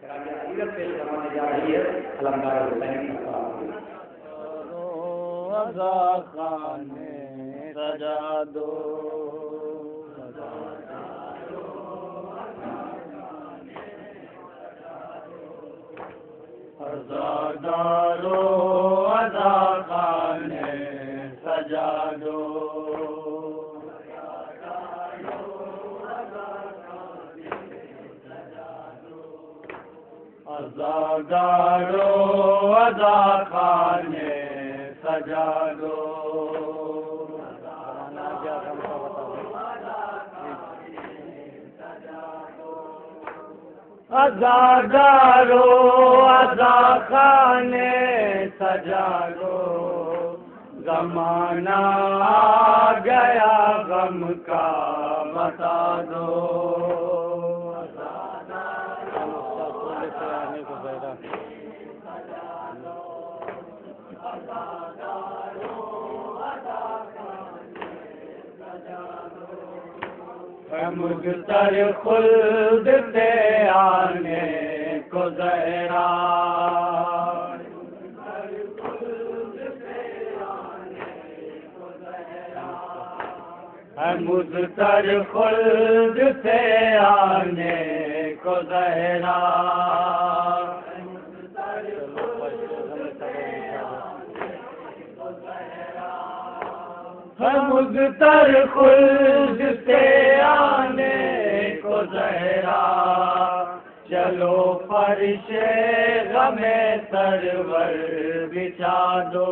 सीरत पेश करवाने जा रही है अलमदार हुसैन खाने सजा दो अज़ादारो अज़ा खाने सजा दो अज़ादारो अज़ा खाने सजा दो अज़ादारो अज़ा खाने सजा दो ज़माना आ गया गम का बता दो मुज़्तर खुल्द से आने को ज़हरा मुज़्तर खुल्द से आने को ज़हरा मुज़्तर खुल्द से आने को ज़हरा चलो फर्शे गमे सरवर बिछा दो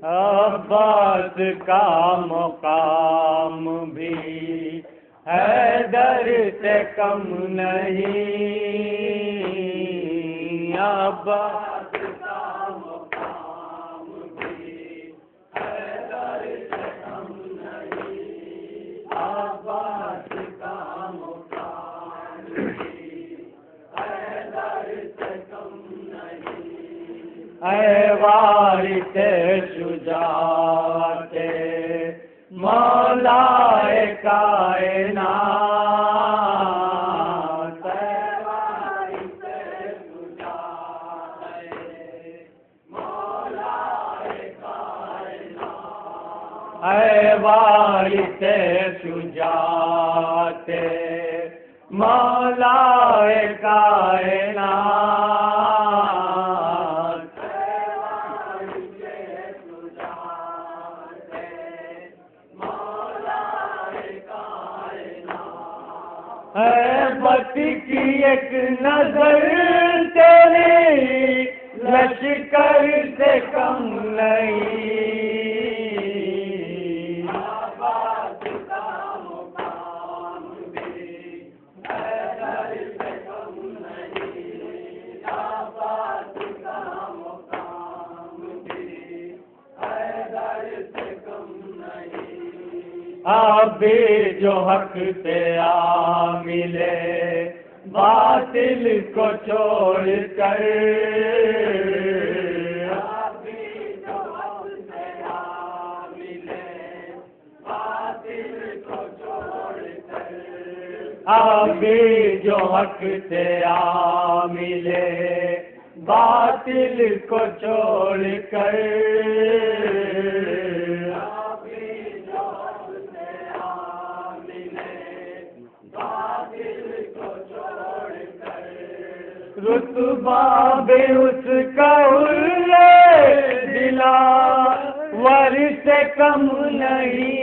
अब्बास का मुकाम भी हैदर से कम नहीं। अब्बास का मुकाम भी हैदर से कम नहीं। अब्बास का मुकाम भी हैदर से कम नहीं। ऐ वारिसे शुजाअते मौलाए कायनात। ऐ वारिसे शुजाअते मौलाए कायनात। ऐ वारिसे शुजाअते मौलाए कायनात। बत की एक नजर तेरी लश्कर से कम नहीं। अब्बास का मुकाम भी हैदर से कम नहीं। अब्बास का मुकाम भी हैदर से कम नहीं। अभी जो हक से आ मिले बातिल को छोड़ कर। अभी जो हक से आ मिले बातिल को छोड़ कर। अभी जो हक से आ मिले बातिल को छोड़ कर। रुतबा भी उसका उल्ले दिला वर से कम नहीं।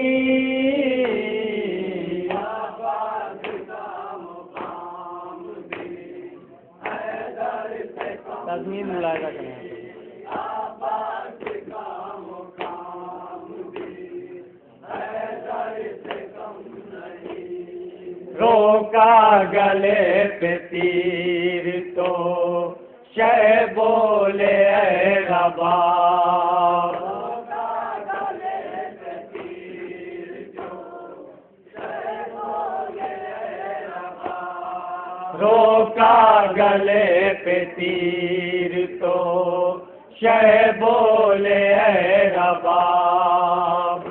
अब्बास का मुकाम भी हैदर से कम नहीं। मुलायदा करें। अब्बास का मुकाम भी हैदर से कम नहीं। रोका गले पे तीर तो शह बोले ऐ रबाब। रोका गले पे तीर तो शह बोले ऐ रबाब। रोका गले पे तीर तो शह बोले ऐ रबाब।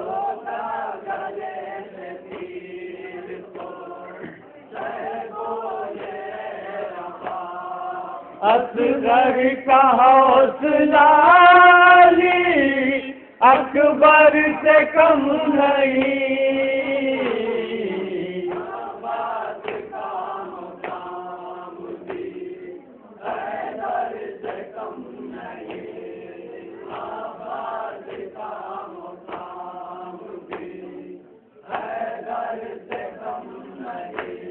असगर का हौसला अकबर से कम नहीं। अब्बास का मुकाम भी हैदर से कम नहीं। अब्बास का मुकाम भी हैदर से कम नहीं।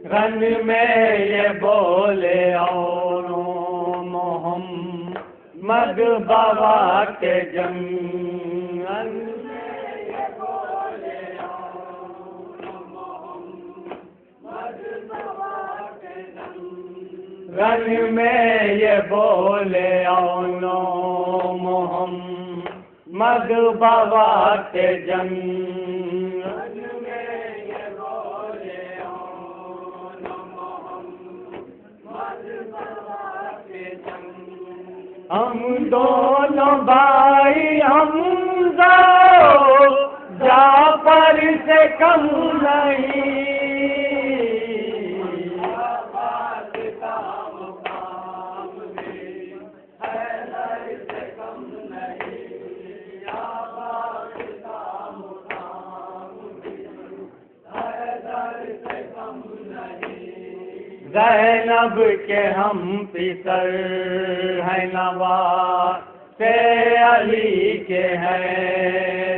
रन में ये बोले मोहम्मद बाबा के जंगल में ये बोले मोहम्मद बाबा के जंगल। रन में ये बोले मोहम्मद बाबा के जंगल। हम दोनों भाई हमजा जाफर से कम नहीं। अब्बास का मुकाम भी हैदर से कम नहीं। अब्बास का मुकाम भी हैदर से कम नहीं। ज़ैनब के हम पितर हैं नवा से अली के हैं।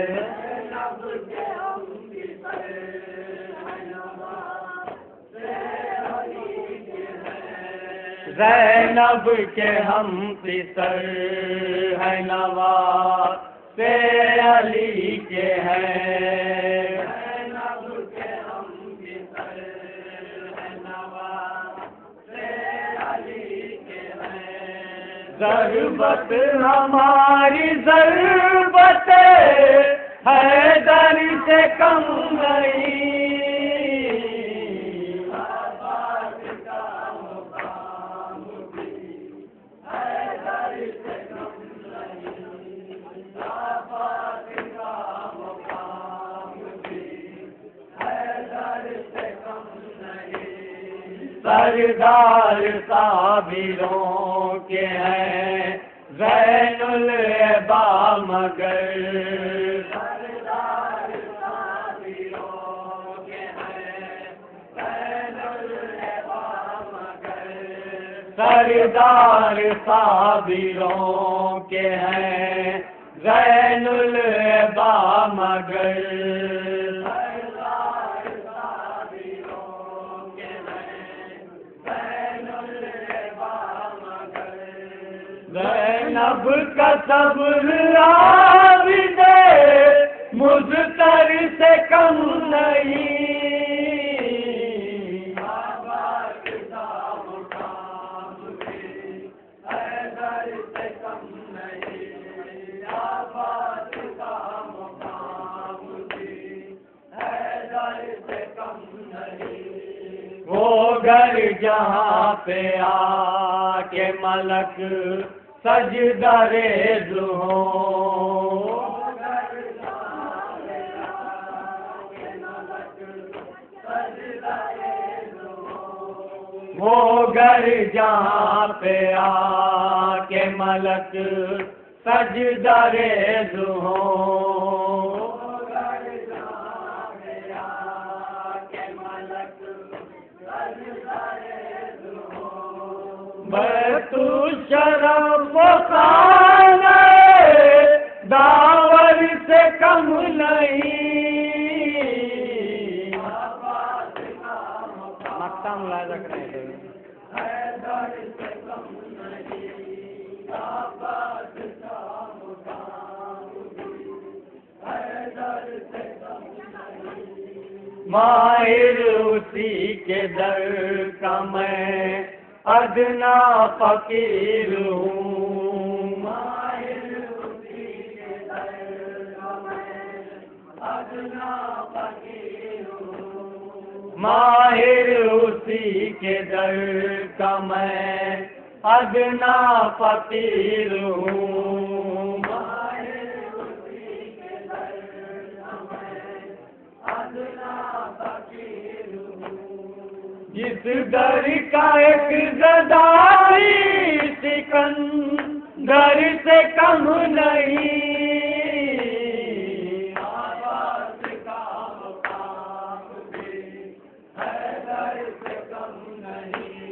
ज़ैनब के हम पितर हैं नवा से अली के हैं। ज़ैनब के हम पितर हैं नवा से शरबत हमारी ज़रूरत हैदर से कम नहीं। सरदार साबिरों के हैं ज़ैनुल अबा मगर, सरदार साबिरों के हैं ज़ैनुल अबा मगर, सरदार साबिरों के हैं ज़ैनुल अबा मगर, ज़ैनब का सब्र आबिदे मुज़्तर से कम नहीं। हैदर से कम नहीं, आबाद का मुकाम भी हैदर से कम नहीं। वो घर जहाँ पे आके मलक सजदा रेज़ हो, वो घर जहाँ पे आके मलक सजदा रेज़ हो, बैतु शरफ खाने दावर से कम नहीं। मक्ता मुलाज़ा करें हैदर से कम नहीं, आबाद का मुकाम हैदर से कम नहीं। माहिर उसी के दर का मैं अदना फकीर हूँ, माहिर उसी के दर का मैं अदना फकीर हूँ, माहिर उसी के दर का मैं अदना फकीर हूँ, माहिर उसी के दर का मैं अदना फकीर हूँ। जिस दर का एक ज़दारी सिकंदर से कम नहीं। आबाद का मुकाम भी हैदर से कम नहीं,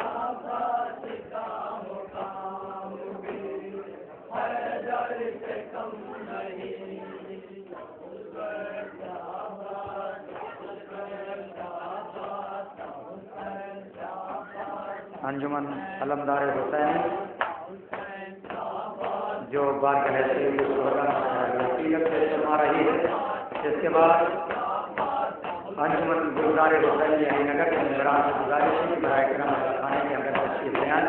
आबाद का मुकाम भी हैदर से कम नहीं। अंजुमन अलमदार हुसैन जो बारगाह शरीफ से फरमा रही है। इसके बाद अंजुमन गुलजार हुसैन अली नगर के मेहरान से गुजारिश है कि बराए करम खाने के अंदर तशरीफ बयान